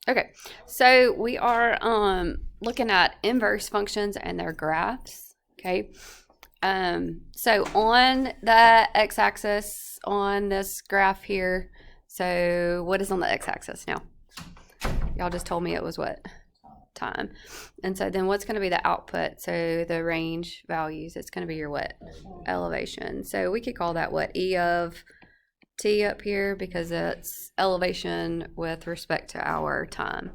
Okay, so we are looking at inverse functions and their graphs. Okay, so on the x-axis on this graph here, so what is on the x-axis now? Y'all just told me it was what? Time. And so then what's going to be the output? So the range values, it's going to be your what? Elevation. So we could call that what? E of t up here because it's elevation with respect to our time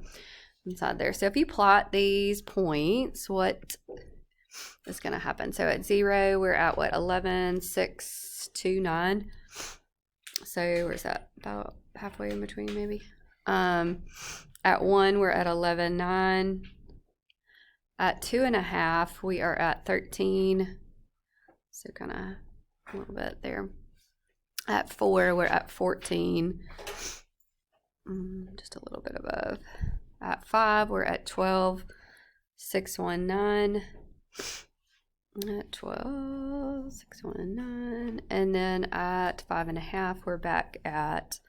inside there. So if you plot these points, what is going to happen? So at 0, we're at what? 11,629. So where's that? About halfway in between maybe. At 1, we're at 11,9. At 2.5, we are at 13. So kind of a little bit there. At 4, we're at 14. Just a little bit above. At 5, we're at 12,619. At 12,619. And then at 5.5, we're back at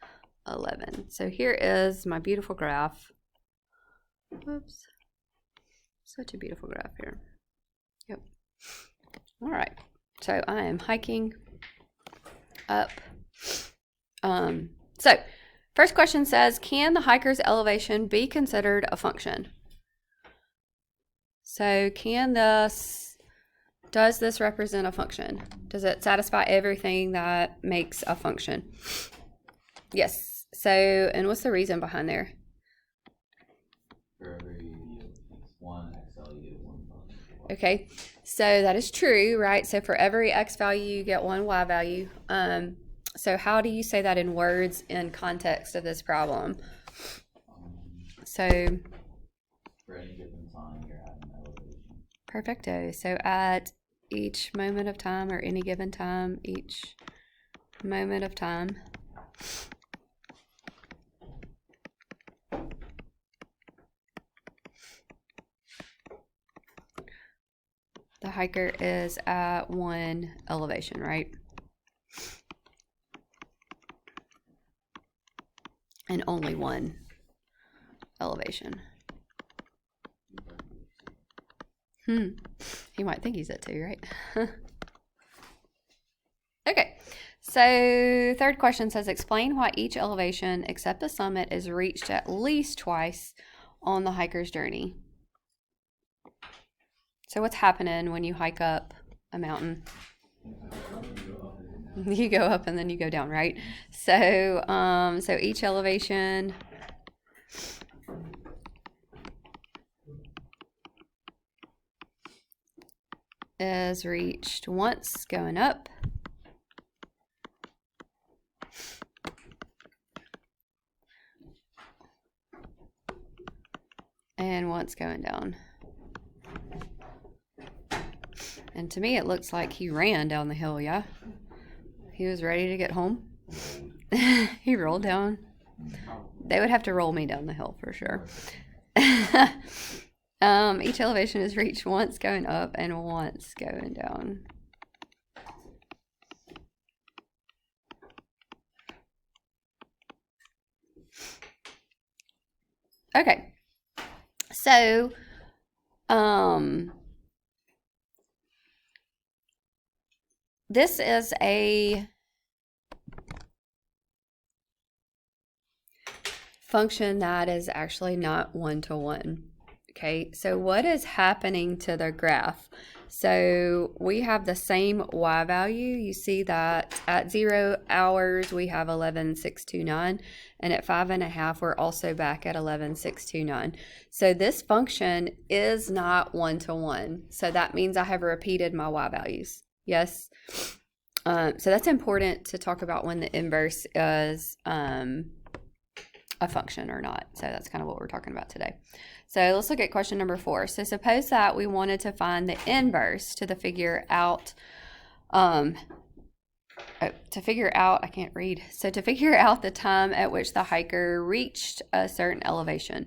11. So here is my beautiful graph. Whoops. Such a beautiful graph here. Yep. All right. So I am hiking up. So first question says, can the hiker's elevation be considered a function? So does this represent a function? Does it satisfy everything that makes a function? Yes. So, and what's the reason behind there? For every one XL, you get one function. Okay, so that is true, right? So for every x value, you get one y value. So how do you say that in words in context of this problem? So for any given time, you're at an elevation. Perfecto. So at each moment of time, or any given time, each moment of time, the hiker is at one elevation, right? And only one elevation. He might think he's at 2, right? Okay, so third question says, explain why each elevation except the summit is reached at least twice on the hiker's journey. So what's happening when you hike up a mountain? You go up and then you go down, right? So, so each elevation is reached once going up and once going down. And to me, it looks like he ran down the hill, yeah? He was ready to get home. He rolled down. They would have to roll me down the hill for sure. Each elevation is reached once going up and once going down. Okay. So, this is a function that is actually not one-to-one. Okay, so what is happening to the graph? So we have the same y value. You see that at 0 hours, we have 11,629. And at 5.5, we're also back at 11,629. So this function is not one-to-one. So that means I have repeated my y values. Yes. So that's important to talk about when the inverse is a function or not. So that's kind of what we're talking about today. So let's look at question number 4. So suppose that we wanted to find the inverse to figure out, I can't read. So to figure out the time at which the hiker reached a certain elevation,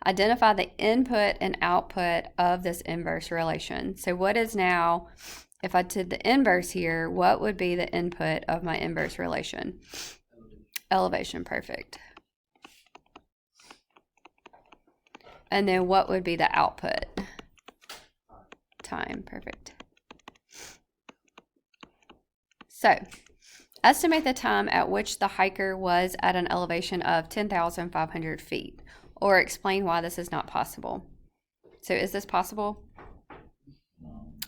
identify the input and output of this inverse relation. So what is now, if I did the inverse here, what would be the input of my inverse relation? Elevation, perfect. And then what would be the output? Time, perfect. So, estimate the time at which the hiker was at an elevation of 10,500 feet, or explain why this is not possible. So, is this possible?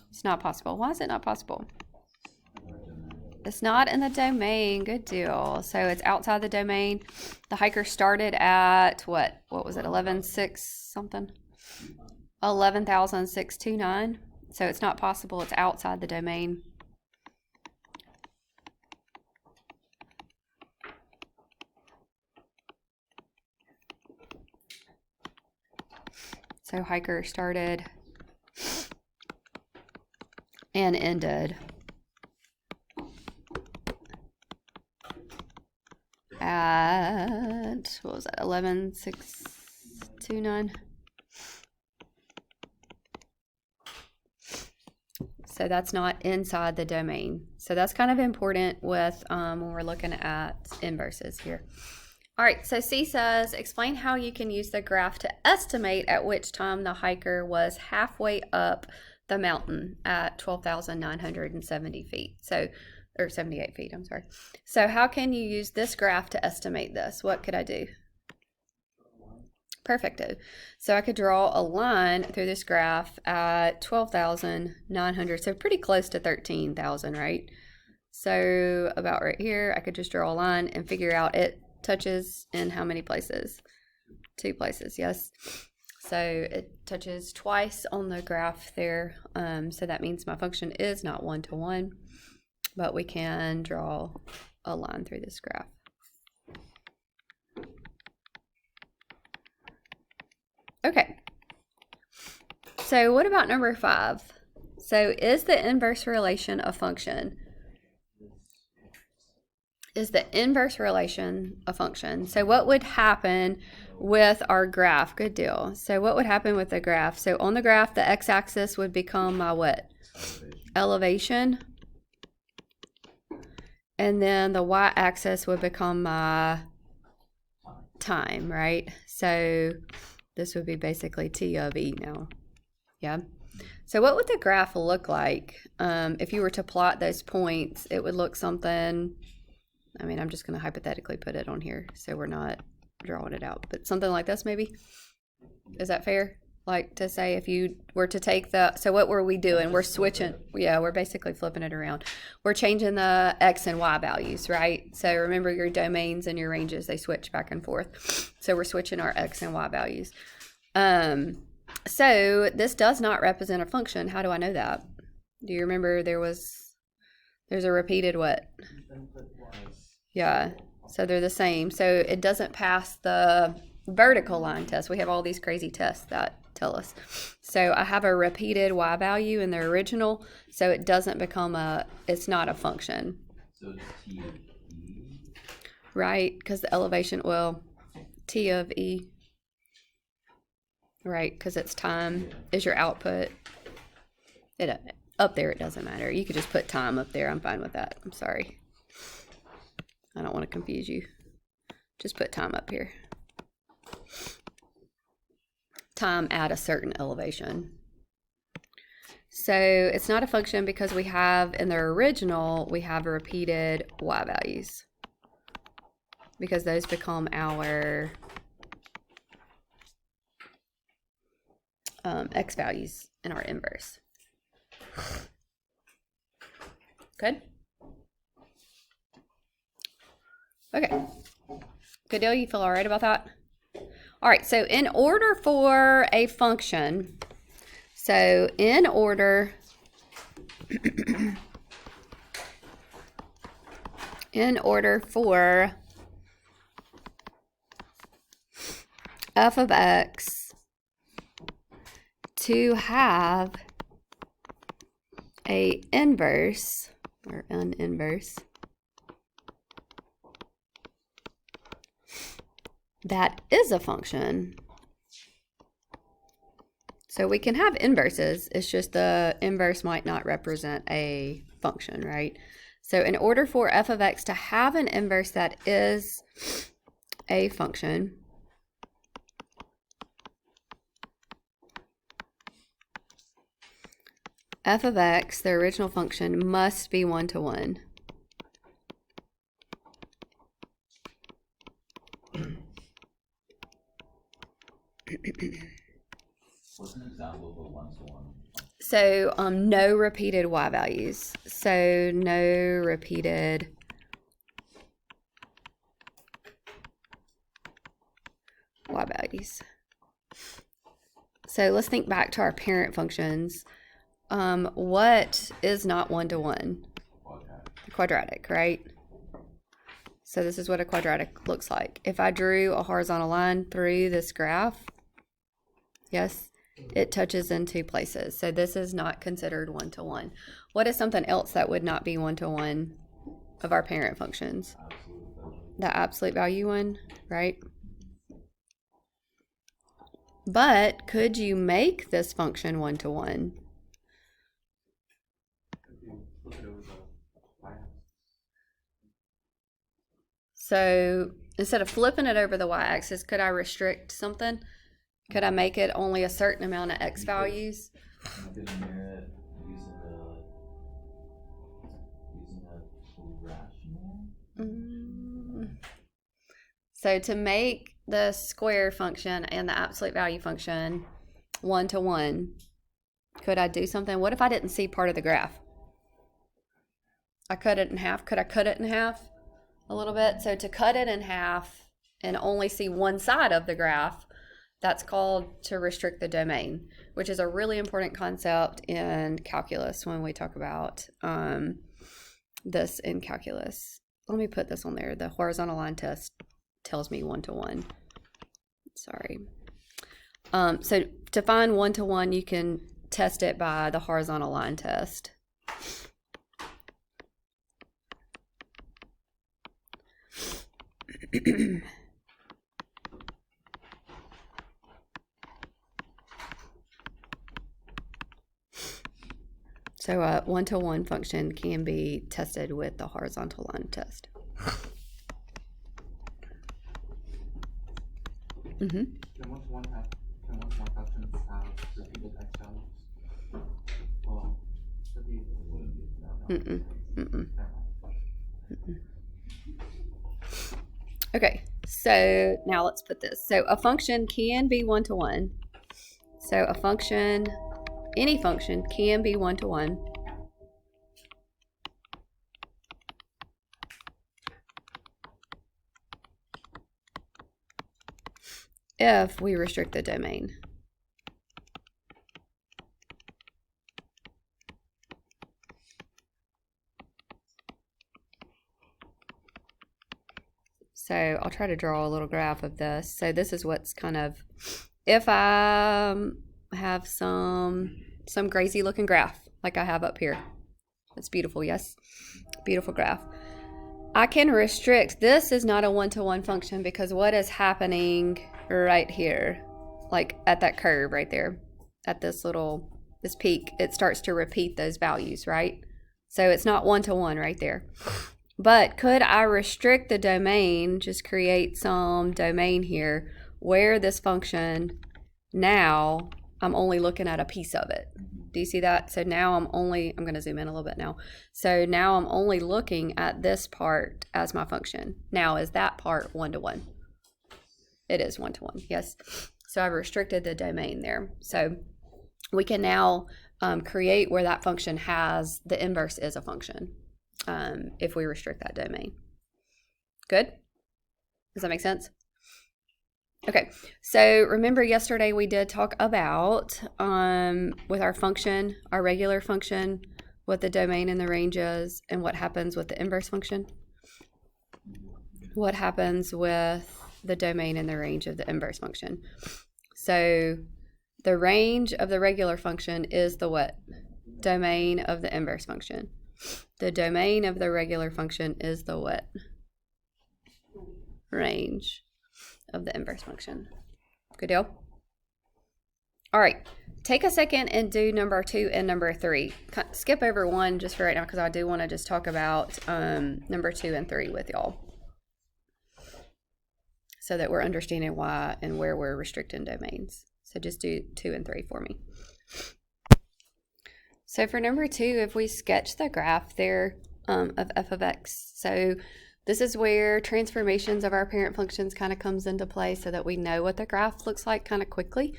It's not possible. Why is it not possible? It's not in the domain. Good deal. So, it's outside the domain. The hiker started at what? What was it? 11,600 something? 11,629. So, it's not possible. It's outside the domain. So hiker started and ended at, what was that, 11,629. So that's not inside the domain. So that's kind of important with when we're looking at inverses here. All right, so C says, explain how you can use the graph to estimate at which time the hiker was halfway up the mountain at 12,970 feet. So, or 78 feet, I'm sorry. So how can you use this graph to estimate this? What could I do? Perfecto. So I could draw a line through this graph at 12,900, so pretty close to 13,000, right? So about right here, I could just draw a line and figure out it touches in how many places? 2 places, yes. So it touches twice on the graph there. So that means my function is not 1-to-1, but we can draw a line through this graph. Okay. So what about number 5? So is the inverse relation a function? Is the inverse relation a function? So what would happen with our graph? Good deal. So what would happen with the graph? So on the graph, the x-axis would become my what? Elevation. And then the y-axis would become my time, right? So this would be basically T of E now. Yeah. So what would the graph look like if you were to plot those points? It would look something... I mean, I'm just going to hypothetically put it on here so we're not drawing it out. But something like this maybe? Is that fair? Like to say if you were to take the... So what were we doing? We're switching. Yeah, we're basically flipping it around. We're changing the x and y values, right? So remember your domains and your ranges, they switch back and forth. So we're switching our x and y values. So this does not represent a function. How do I know that? Do you remember there's a repeated what? Yeah, so they're the same. So it doesn't pass the vertical line test. We have all these crazy tests that tell us. So I have a repeated y value in the original, so it doesn't become it's not a function. So it's T of E? Right, because the elevation, well, T of E. Right, because it's time is your output. Up there, it doesn't matter. You could just put time up there. I'm fine with that. I'm sorry. I don't want to confuse you. Just put time up here. Time at a certain elevation. So it's not a function because we have, in the original, we have repeated y values. Because those become our x values in our inverse. Good? Okay. Good deal? You feel all right about that? All right, so in order for a function, so in order, in order for f of x to have a inverse or an inverse that is a function. So we can have inverses, it's just the inverse might not represent a function, right? So in order for f of x to have an inverse that is a function, f of x, the original function, must be 1 to 1. What's an example of a one-to-one? So no repeated y values. So no repeated y values. So let's think back to our parent functions. What is not 1 to 1? Quadratic, right? So this is what a quadratic looks like. If I drew a horizontal line through this graph, yes, it touches in two places. So this is not considered 1 to 1. What is something else that would not be 1 to 1 of our parent functions? The absolute value one, right? But could you make this function 1 to 1? So instead of flipping it over the y-axis, could I restrict something? Could I make it only a certain amount of x values? You could mirror it using the rational. So to make the square function and the absolute value function 1 to 1, could I do something? What if I didn't see part of the graph? I cut it in half. Could I cut it in half a little bit? So to cut it in half and only see one side of the graph, that's called to restrict the domain, which is a really important concept in calculus when we talk about this in calculus. Let me put this on there. The horizontal line test tells me 1 to 1. Sorry. So to find 1 to 1, you can test it by the horizontal line test. So a 1 to 1 function can be tested with the horizontal line test. Can one function have repeated x values? Well, Okay, so now let's put this. So a function can be 1 to 1. So a function, any function can be 1 to 1. If we restrict the domain. So I'll try to draw a little graph of this. So this is what's kind of, if I have some crazy looking graph like I have up here. It's beautiful, yes? Beautiful graph. I can restrict, this is not a 1 to 1 function because what is happening right here, like at that curve right there, at this peak, it starts to repeat those values, right? So it's not 1 to 1 right there. But could I restrict the domain, just create some domain here where this function, now I'm only looking at a piece of it. Do you see that? So now I'm going to zoom in a little bit now. So now I'm only looking at this part as my function. Now is that part 1 to 1? It is 1 to 1, yes. So I've restricted the domain there. So we can now create where that function has, the inverse is a function. If we restrict that domain. Good? Does that make sense? Okay, so remember yesterday we did talk about, with our function, our regular function, what the domain and the range is, and what happens with the inverse function? What happens with the domain and the range of the inverse function? So the range of the regular function is the what? Domain of the inverse function. The domain of the regular function is the what? Range of the inverse function. Good deal? All right, take a second and do number 2 and number 3. Skip over 1 just for right now because I do want to just talk about number 2 and 3 with y'all so that we're understanding why and where we're restricting domains. So just do 2 and 3 for me. So for number 2, if we sketch the graph there of f of x, so this is where transformations of our parent functions kind of comes into play so that we know what the graph looks like kind of quickly.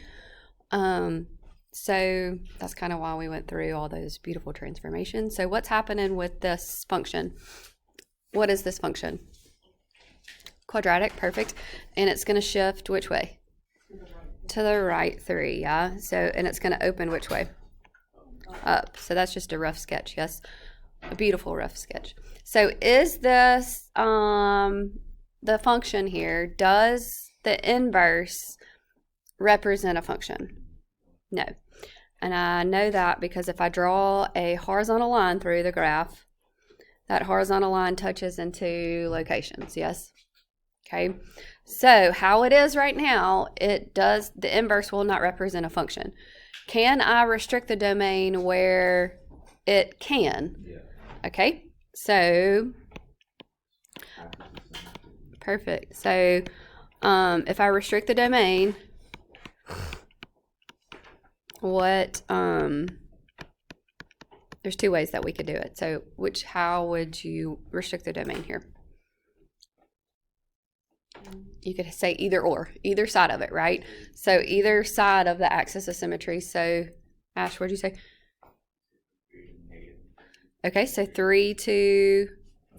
So that's kind of why we went through all those beautiful transformations. So what's happening with this function? What is this function? Quadratic, perfect. And it's going to shift which way? To the right 3, yeah? So, and it's going to open which way? Up. So that's just a rough sketch, yes? A beautiful rough sketch. So is this, the function here, does the inverse represent a function? No. And I know that because if I draw a horizontal line through the graph, that horizontal line touches into locations, yes? Okay. So how it is right now, the inverse will not represent a function. Can I restrict the domain where it can? Yeah. Okay. So, perfect. So, if I restrict the domain, there's 2 ways that we could do it. So, how would you restrict the domain here? You could say either or, either side of it, right? So, either side of the axis of symmetry. So, Ash, what did you say? Okay, so 3 to,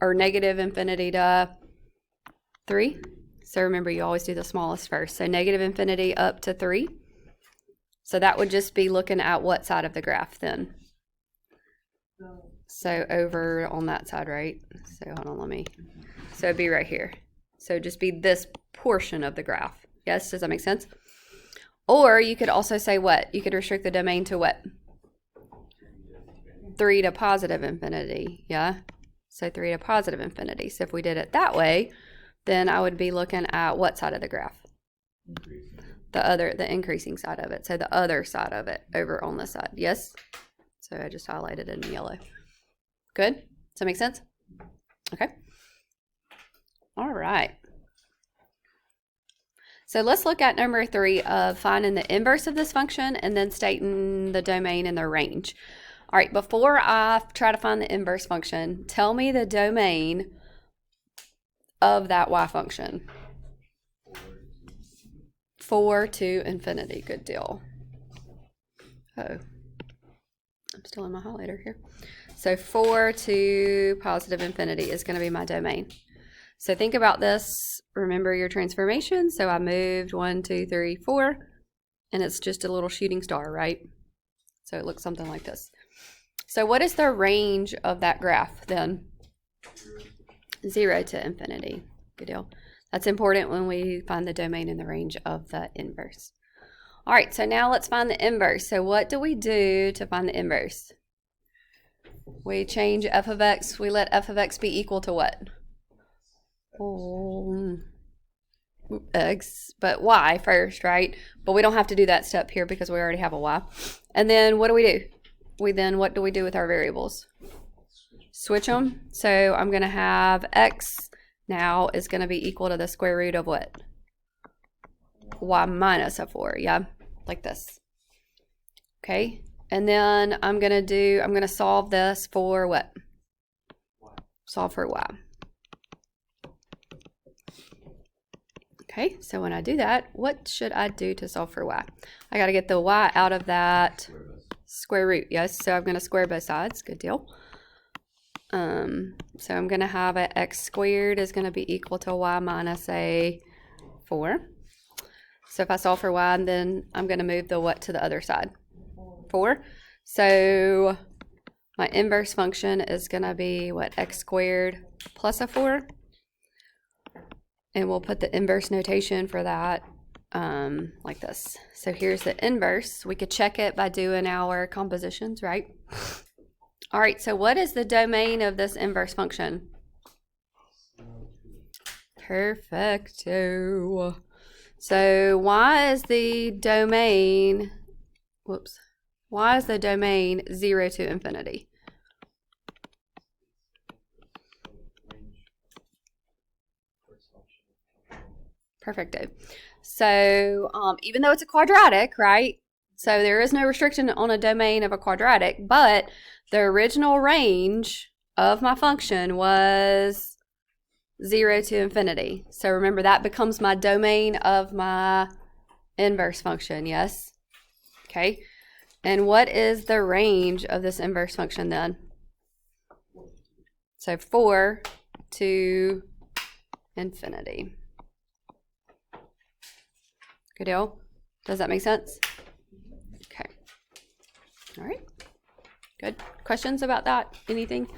or negative infinity to 3. So remember, you always do the smallest first. So negative infinity up to 3. So that would just be looking at what side of the graph then? So over on that side, right? So hold on, so it'd be right here. So just be this portion of the graph. Yes, does that make sense? Or you could also say what? You could restrict the domain to what? 3 to positive infinity, yeah? So 3 to positive infinity. So if we did it that way, then I would be looking at what side of the graph? The increasing side of it. So the other side of it over on this side, yes? So I just highlighted it in yellow. Good? Does that make sense? Okay. All right. So let's look at number 3 of finding the inverse of this function and then stating the domain and the range. All right, before I try to find the inverse function, tell me the domain of that y function. 4 to infinity. Good deal. Oh, I'm still in my highlighter here. So 4 to positive infinity is going to be my domain. So think about this. Remember your transformation. So I moved 1, 2, 3, 4, and it's just a little shooting star, right? So it looks something like this. So what is the range of that graph then? 0 to infinity. Good deal. That's important when we find the domain and the range of the inverse. All right, so now let's find the inverse. So what do we do to find the inverse? We change f of x. We let f of x be equal to what? X, but y first, right? But we don't have to do that step here because we already have a y. And then what do? What do we do with our variables? Switch them. So I'm going to have x now is going to be equal to the square root of what? Y minus a 4, yeah? Like this. Okay. And then I'm going to solve this for what? Solve for y. Okay, so when I do that, what should I do to solve for y? I got to get the y out of that square root, yes? So I'm going to square both sides, good deal. So I'm going to have a x squared is going to be equal to y minus a 4. So if I solve for y, then I'm going to move the what to the other side? 4. So my inverse function is going to be what? X squared plus a 4. And we'll put the inverse notation for that like this. So here's the inverse. We could check it by doing our compositions, right? All right, so what is the domain of this inverse function? Perfecto. So why is the domain, why is the domain 0 to infinity? Perfecto. So even though it's a quadratic, right? So there is no restriction on a domain of a quadratic, but the original range of my function was 0 to infinity. So remember, that becomes my domain of my inverse function, yes? Okay. And what is the range of this inverse function then? So 4 to infinity. Good deal? Does that make sense? Okay. All right. Good. Questions about that? Anything?